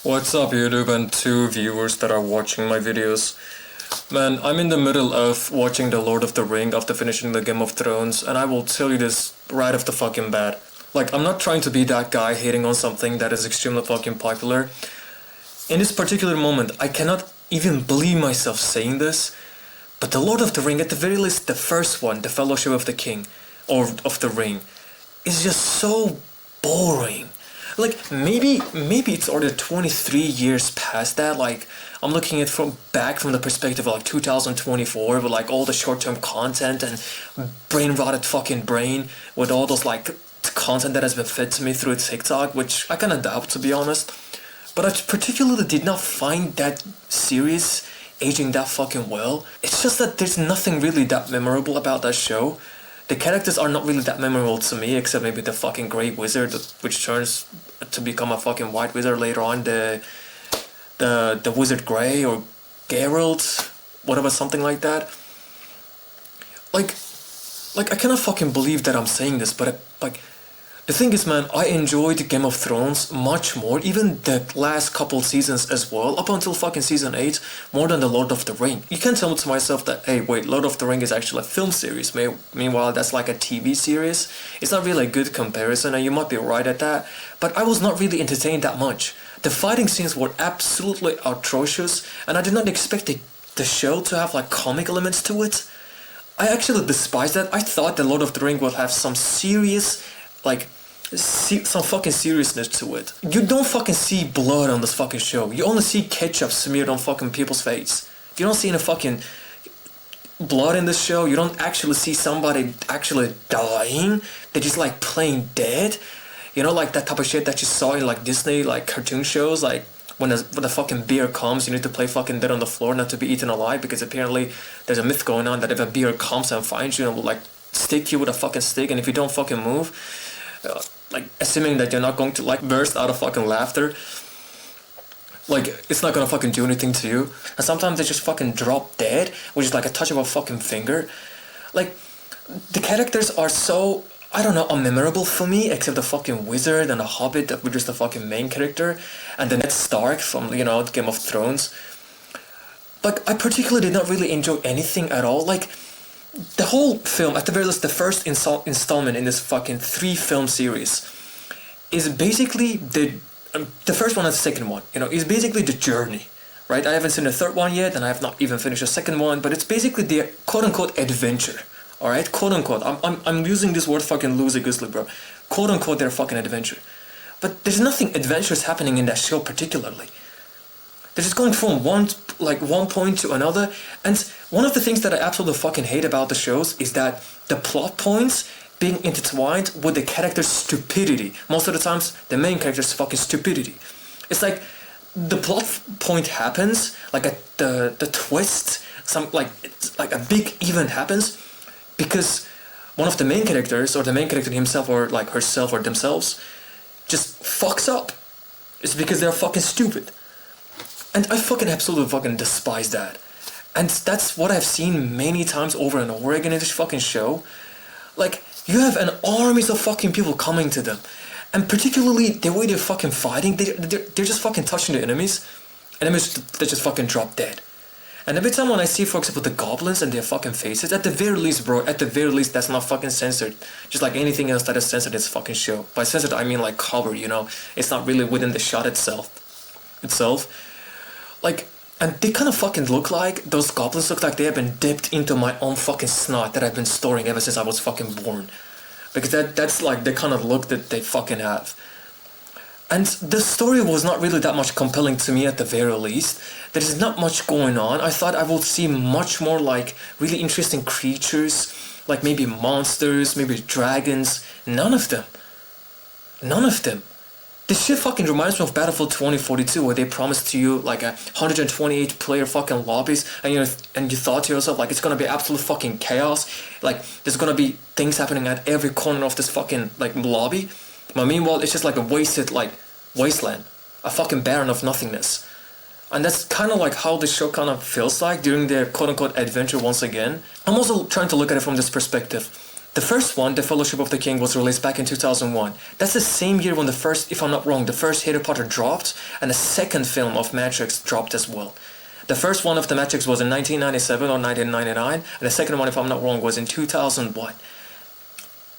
What's up YouTube and two viewers that are watching my videos. Man, I'm in the middle of watching The Lord of the Ring after finishing the Game of Thrones, and I will tell you this right off the fucking bat. Like, I'm not trying to be that guy hating on something that is extremely fucking popular. In this particular moment, I cannot even believe myself saying this, but The Lord of the Ring, at the very least the first one, The Fellowship of the King, or of the Ring, is just so boring. Like, maybe it's already 23 years past that. Like, I'm looking at from the perspective of like 2024 with like all the short-term content and brain-rotted fucking brain with all those like content that has been fed to me through TikTok, which I kinda doubt, to be honest. But I particularly did not find that series aging that fucking well. It's just that there's nothing really that memorable about that show. The characters are not really that memorable to me, except maybe the fucking Grey Wizard, which turns to become a fucking White Wizard later on. The Wizard Grey or Geralt, whatever, something like that. Like I cannot fucking believe that I'm saying this, but the thing is, man, I enjoyed Game of Thrones much more, even the last couple seasons as well, up until fucking season 8, more than The Lord of the Ring. You can't tell me to myself that, hey, wait, Lord of the Ring is actually a film series, meanwhile that's like a TV series. It's not really a good comparison, and you might be right at that, but I was not really entertained that much. The fighting scenes were absolutely atrocious, and I did not expect the show to have like comic elements to it. I actually despise that. I thought The Lord of the Ring would have some serious, some fucking seriousness to it. You don't fucking see blood on this fucking show. You only see ketchup smeared on fucking people's face. You don't see any fucking blood in this show. You don't actually see somebody actually dying. They're just like plain dead. You know, like that type of shit that you saw in like Disney, like cartoon shows, like when the fucking bear comes, you need to play fucking dead on the floor not to be eaten alive, because apparently there's a myth going on that if a bear comes and finds you and will like stick you with a fucking stick, and if you don't fucking move, like assuming that you're not going to like burst out of fucking laughter, like it's not gonna fucking do anything to you. And sometimes they just fucking drop dead, which is like a touch of a fucking finger. Like, the characters are so, I don't know, unmemorable for me, except the fucking wizard and the hobbit, which is the fucking main character, and the Ned Stark from, you know, Game of Thrones. Like, I particularly did not really enjoy anything at all. Like, the whole film, at the very least the first installment in this fucking 3-film series, is basically the first one and the second one, you know, is basically the journey, right? I haven't seen the third one yet, and I have not even finished the second one, but it's basically the quote-unquote adventure, alright? Quote-unquote, I'm using this word fucking loosey-goosey, bro. Quote-unquote, their fucking adventure. But there's nothing adventurous happening in that show particularly. They're just going from one point to another, and one of the things that I absolutely fucking hate about the shows is that the plot points being intertwined with the character's stupidity. Most of the times, the main character's fucking stupidity. It's like, the plot point happens, like the twist, it's like a big event happens, because one of the main characters, or the main character himself, or like herself, or themselves, just fucks up. It's because they're fucking stupid. And I fucking absolutely fucking despise that. And that's what I've seen many times over and over again in this fucking show. Like, you have an armies of fucking people coming to them. And particularly the way they're fucking fighting, they're just fucking touching the enemies. Enemies that just fucking drop dead. And every time when I see, for example, the goblins and their fucking faces, at the very least, bro, at the very least, that's not fucking censored. Just like anything else that is censored in this fucking show. By censored, I mean like cover, you know? It's not really within the shot itself. Like, and they kind of fucking look like, those goblins look like they have been dipped into my own fucking snot that I've been storing ever since I was fucking born. Because that's like the kind of look that they fucking have. And the story was not really that much compelling to me at the very least. There is not much going on. I thought I would see much more like really interesting creatures, like maybe monsters, maybe dragons. None of them. None of them. This shit fucking reminds me of Battlefield 2042, where they promised to you like 128 player fucking lobbies, and you thought to yourself like it's gonna be absolute fucking chaos, like there's gonna be things happening at every corner of this fucking like lobby. But meanwhile, it's just like a wasted like wasteland, a fucking barren of nothingness. And that's kind of like how the show kind of feels like during their quote-unquote adventure once again. I'm also trying to look at it from this perspective. The first one, The Fellowship of the King, was released back in 2001. That's the same year when the first, if I'm not wrong, the first Harry Potter dropped, and the second film of Matrix dropped as well. The first one of the Matrix was in 1997 or 1999, and the second one, if I'm not wrong, was in 2001.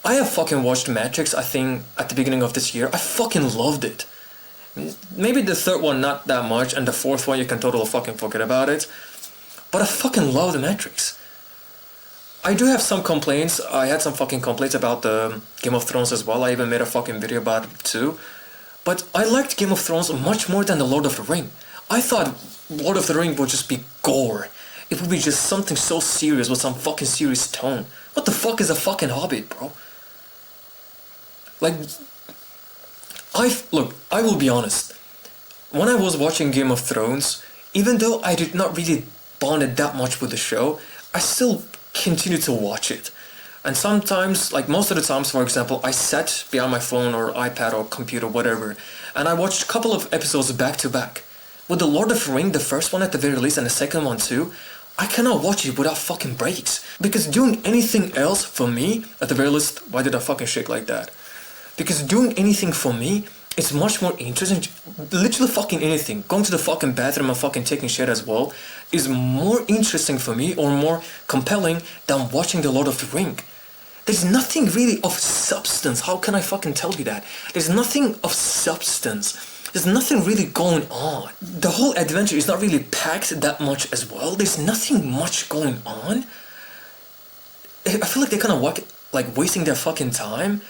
I have fucking watched Matrix, I think, at the beginning of this year. I fucking loved it. Maybe the third one not that much, and the fourth one you can totally fucking forget about it. But I fucking love the Matrix. I do have some complaints. I had some fucking complaints about the Game of Thrones as well. I even made a fucking video about it too. But I liked Game of Thrones much more than the Lord of the Ring. I thought Lord of the Ring would just be gore. It would be just something so serious with some fucking serious tone. What the fuck is a fucking Hobbit, bro? Like, look, I will be honest. When I was watching Game of Thrones, even though I did not really bond it that much with the show, I still continue to watch it. And sometimes, like most of the times, for example, I sat behind my phone or iPad or computer, whatever, and I watched a couple of episodes back to back. With The Lord of the Ring, the first one at the very least, and the second one too, I cannot watch it without fucking breaks. Because doing anything else for me, at the very least, why did I fucking shake like that? Because doing anything for me is much more interesting. Literally fucking anything. Going to the fucking bathroom and fucking taking shit as well is more interesting for me or more compelling than watching The Lord of the Ring. There's nothing really of substance. How can I fucking tell you that? There's nothing of substance. There's nothing really going on. The whole adventure is not really packed that much as well. There's nothing much going on. I feel like they're kind of like wasting their fucking time.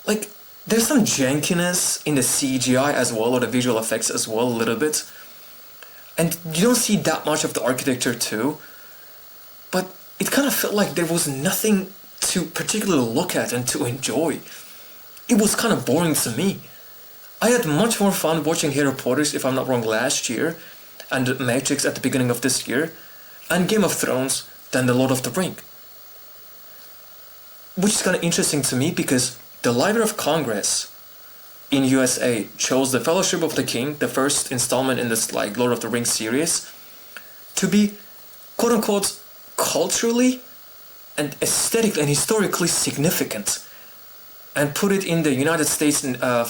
Like, there's some jankiness in the CGI as well, or the visual effects as well, a little bit. And you don't see that much of the architecture too. But it kind of felt like there was nothing to particularly look at and to enjoy. It was kind of boring to me. I had much more fun watching Harry Potter, if I'm not wrong, last year, and Matrix at the beginning of this year, and Game of Thrones than The Lord of the Ring. Which is kind of interesting to me because the Library of Congress in USA chose The Fellowship of the King, the first installment in this like Lord of the Rings series, to be quote-unquote culturally and aesthetically and historically significant, and put it in the United States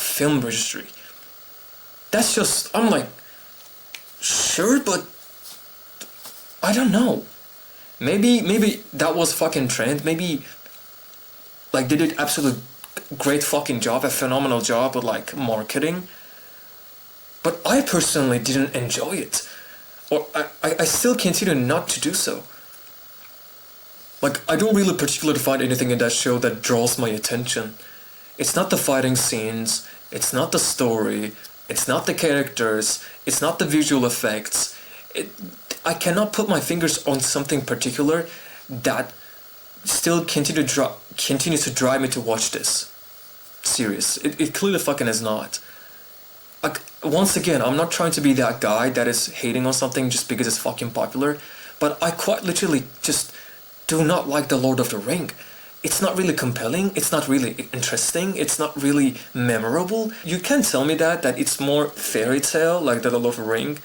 film registry. That's just, I'm like, sure, but I don't know. Maybe that was fucking trend. Maybe like they did absolute great fucking job, a phenomenal job with like marketing. But I personally didn't enjoy it. Or I still continue not to do so. Like, I don't really particularly find anything in that show that draws my attention. It's not the fighting scenes, it's not the story, it's not the characters, it's not the visual effects. I cannot put my fingers on something particular that still continues to drive me to watch this series. It clearly fucking is not. Like, once again, I'm not trying to be that guy that is hating on something just because it's fucking popular, but I quite literally just do not like The Lord of the Ring. It's not really compelling, it's not really interesting, it's not really memorable. You can tell me that it's more fairy tale, like The Lord of the Ring.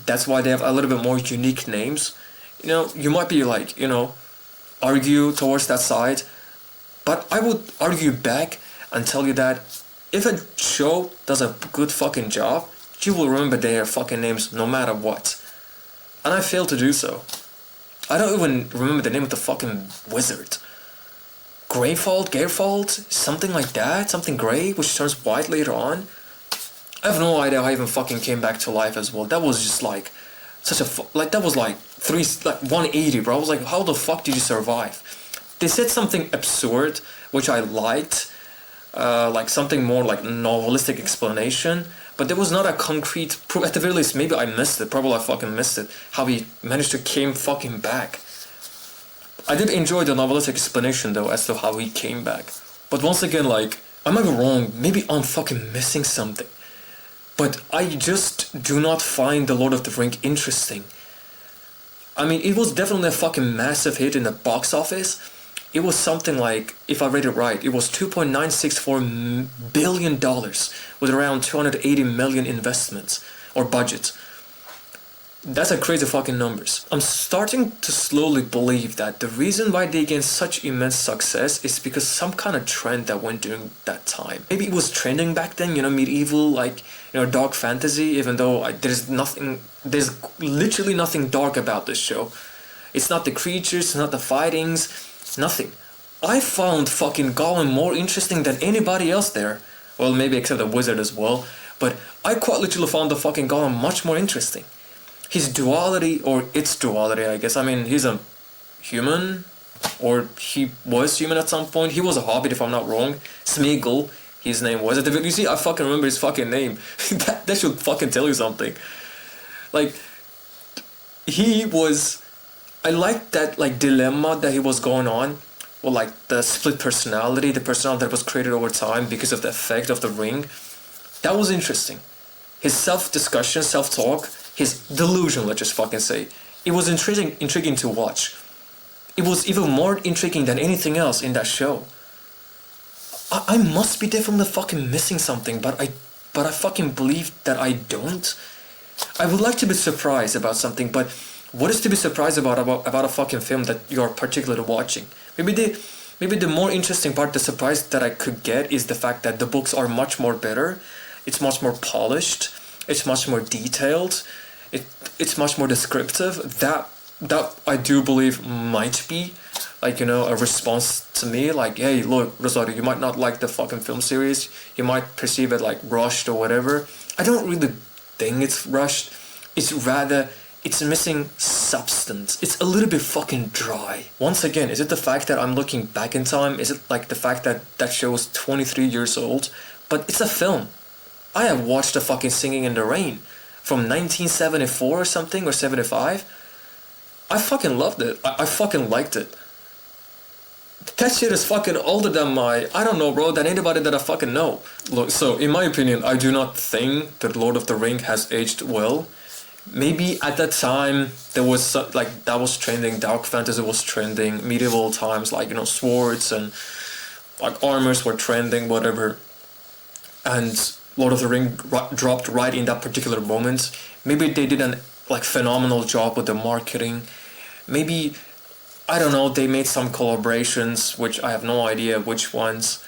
That's why they have a little bit more unique names. You know, you might be like, you know, argue towards that side, but I would argue back and tell you that if a show does a good fucking job, you will remember their fucking names no matter what. And I failed to do so. I don't even remember the name of the fucking wizard. Gerfault, something like that, something grey, which turns white later on. I have no idea how I even fucking came back to life as well. That was just like, that was like 180, bro. I was like, how the fuck did you survive? They said something absurd, which I liked, like something more like novelistic explanation, but there was not a concrete proof. At the very least, maybe I missed it, probably I fucking missed it, how he managed to came fucking back. I did enjoy the novelistic explanation though as to how he came back. But once again, like, I might be wrong, maybe I'm fucking missing something. But I just do not find The Lord of the Ring interesting. I mean, it was definitely a fucking massive hit in the box office. It was something like, if I read it right, it was $2.964 billion, with around 280 million investments, or budget. But it was not a concrete proof. At the very least, maybe I missed it, probably I fucking missed it, how he managed to came fucking back. I did enjoy the novelistic explanation though as to how he came back. But once again, like, I might be wrong, maybe I'm fucking missing something. But I just do not find The Lord of the Ring interesting. I mean, it was definitely a fucking massive hit in the box office. It was something like, if I read it right, it was $2.964 billion, with around 280 million investments, or budget. That's a crazy fucking numbers. I'm starting to slowly believe that the reason why they gained such immense success is because some kind of trend that went during that time. Maybe it was trending back then, medieval, like, dark fantasy, even though there's literally nothing dark about this show. It's not the creatures, it's not the fightings, nothing. I found fucking Gollum more interesting than anybody else there. Well, maybe except the wizard as well, but I quite literally found the fucking Gollum much more interesting. His duality, or its duality, I guess. I mean, he's a human, or he was human at some point. He was a hobbit, if I'm not wrong. Smeagol, his name was. You see, I fucking remember his fucking name. that should fucking tell you something. Like, he was... I liked that, like, dilemma that he was going on. Well, like, the split personality, the personality that was created over time because of the effect of the ring. That was interesting. His self-discussion, self-talk, his delusion, let's just fucking say. It was intriguing to watch. It was even more intriguing than anything else in that show. I must be definitely fucking missing something, but I fucking believe that I don't. I would like to be surprised about something, but what is to be surprised about a fucking film that you're particularly watching? Maybe the more interesting part, the surprise that I could get is the fact that the books are much more better. It's much more polished. It's much more detailed. It's much more descriptive. That I do believe might be, like, a response to me. Like, hey, look, Rosario, you might not like the fucking film series. You might perceive it like rushed or whatever. I don't really think it's rushed. It's rather, it's missing substance. It's a little bit fucking dry. Once again, is it the fact that I'm looking back in time? Is it like the fact that that show was 23 years old? But it's a film. I have watched the fucking Singing in the Rain from 1974 or something, or 75. I fucking loved it. I fucking liked it. That shit is fucking older than I don't know, bro, than anybody that I fucking know. Look, so in my opinion, I do not think that Lord of the Ring has aged well. Maybe at that time there was like, that was trending, dark fantasy was trending, medieval times, like, swords and like armors were trending, whatever. And Lord of the Ring dropped right in that particular moment. Maybe they did an like phenomenal job with the marketing. Maybe, I don't know, they made some collaborations, which I have no idea which ones.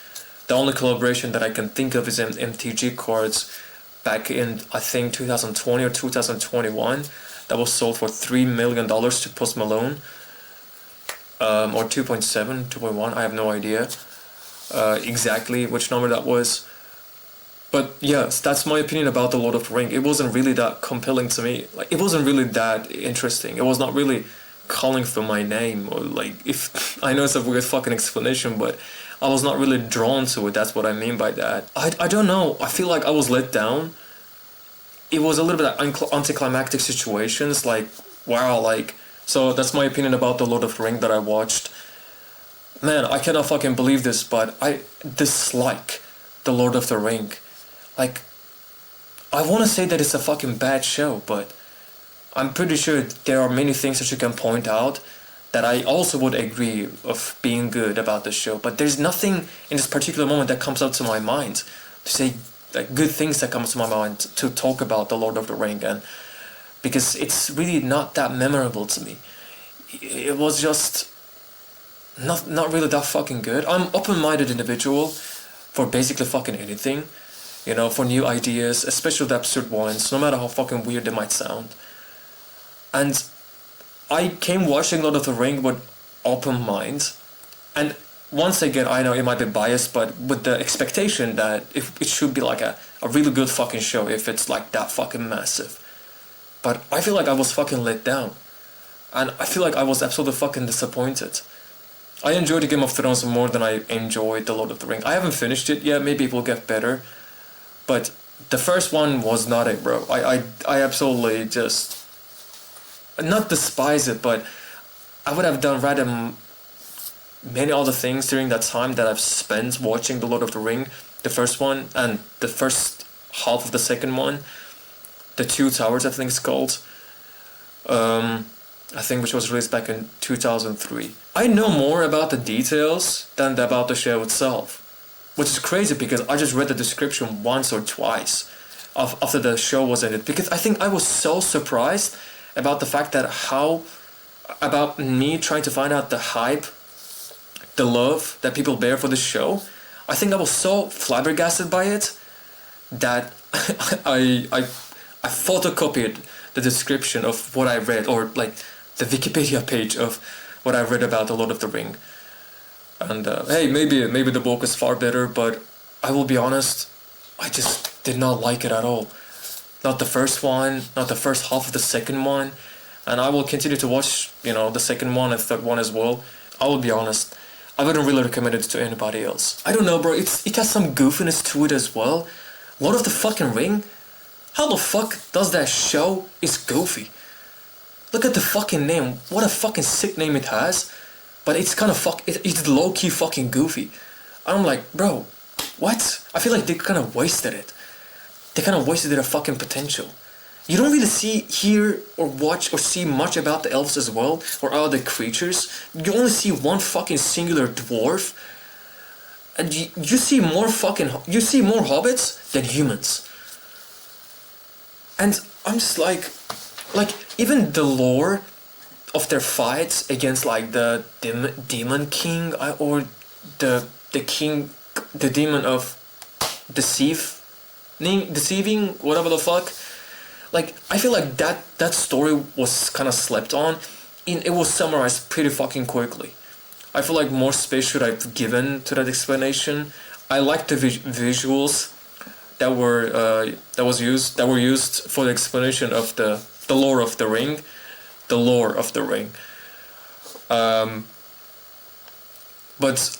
The only collaboration that I can think of is MTG cards back in, I think, 2020 or 2021. That was sold for $3 million to Post Malone. Or 2.7, 2.1, I have no idea exactly which number that was. But yes, that's my opinion about The Lord of the Ring. It wasn't really that compelling to me. Like, it wasn't really that interesting. It was not really calling for my name, or like, if I know it's a weird fucking explanation, but I was not really drawn to it. That's what I mean by that. I don't know. I feel like I was let down. It was a little bit of anticlimactic situations. Like, wow, like, so that's my opinion about The Lord of the Ring that I watched. Man, I cannot fucking believe this, but I dislike The Lord of the Ring. Like, I want to say that it's a fucking bad show, but I'm pretty sure there are many things that you can point out that I also would agree of being good about the show. But there's nothing in this particular moment that comes up to my mind to say like good things that comes to my mind to talk about The Lord of the Ring, and because it's really not that memorable to me. It was just not really that fucking good. I'm open-minded individual for basically fucking anything. For new ideas, especially the absurd ones, no matter how fucking weird they might sound. And I came watching Lord of the Ring with open mind. And once again, I know it might be biased, but with the expectation that it should be like a really good fucking show if it's like that fucking massive. But I feel like I was fucking let down. And I feel like I was absolutely fucking disappointed. I enjoyed the Game of Thrones more than I enjoyed The Lord of the Ring. I haven't finished it yet, maybe it will get better. But the first one was not it, bro. I absolutely just, not despise it, but I would have done rather many other things during that time that I've spent watching The Lord of the Ring, the first one, and the first half of the second one, The Two Towers, I think it's called, I think, which was released back in 2003. I know more about the details than about the show itself. Which is crazy because I just read the description once or twice after the show was ended, because I think I was so surprised about the fact that about me trying to find out the hype, the love that people bear for the show. I think I was so flabbergasted by it that I photocopied the description of what I read, or like the Wikipedia page of what I read about The Lord of the Ring. And hey, maybe the book is far better, but I will be honest, I just did not like it at all. Not the first one, not the first half of the second one, and I will continue to watch, the second one and third one as well. I will be honest, I wouldn't really recommend it to anybody else. I don't know, bro, it has some goofiness to it as well. Lord of the fucking Ring? How the fuck does that show is goofy? Look at the fucking name, what a fucking sick name it has, but it's kind of it's low-key fucking goofy. I'm like, bro, what? I feel like they kind of wasted it. They kind of wasted their fucking potential. You don't really hear or watch or see much about the elves as well, or other creatures. You only see one fucking singular dwarf, and you see more hobbits than humans. And I'm just like even the lore of their fights against like the demon king, or the demon of deceiving, whatever the fuck. Like, I feel like that story was kind of slept on. It was summarized pretty fucking quickly. I feel like more space should have given to that explanation. I like the visuals that were used for the explanation of the lore of the ring. The lore of the ring. But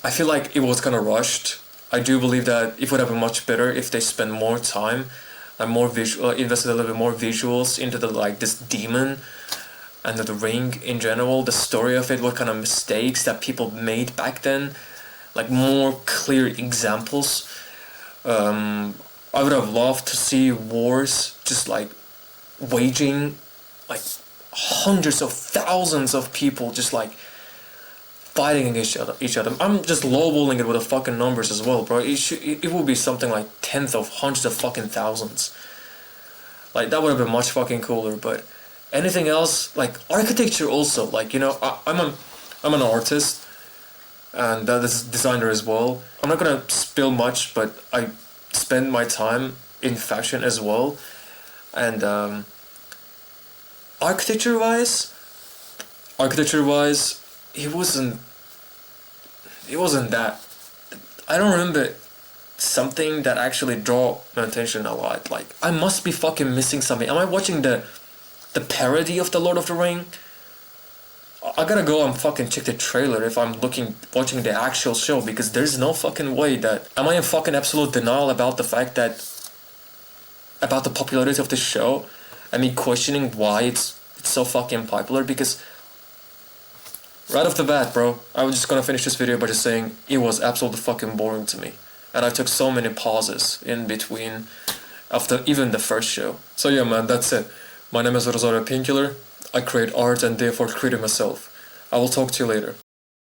I feel like it was kind of rushed. I do believe that it would have been much better if they spent more time and invested a little bit more visuals into this demon and the ring in general, the story of it, what kind of mistakes that people made back then, like more clear examples. I would have loved to see wars just like waging, like hundreds of thousands of people just like fighting against each other. I'm just lowballing it with the fucking numbers as well, bro. It will be something like tens of hundreds of fucking thousands. Like, that would have been much fucking cooler. But anything else, like architecture also, like, I'm an artist and that is designer as well. I'm not gonna spill much, but I spend my time in fashion as well. And architecture wise, it wasn't that. I don't remember something that actually draw my attention a lot. Like, I must be fucking missing something. Am I watching the parody of The Lord of the Ring? I gotta go and fucking check the trailer if I'm watching the actual show, because there's no fucking way that... Am I in fucking absolute denial about the fact that... about the popularity of the show? I mean, questioning why it's so fucking popular, because... Right off the bat, bro, I was just gonna finish this video by just saying it was absolutely fucking boring to me. And I took so many pauses in between after even the first show. So yeah, man, that's it. My name is Rosario Painkiller. I create art and therefore create it myself. I will talk to you later.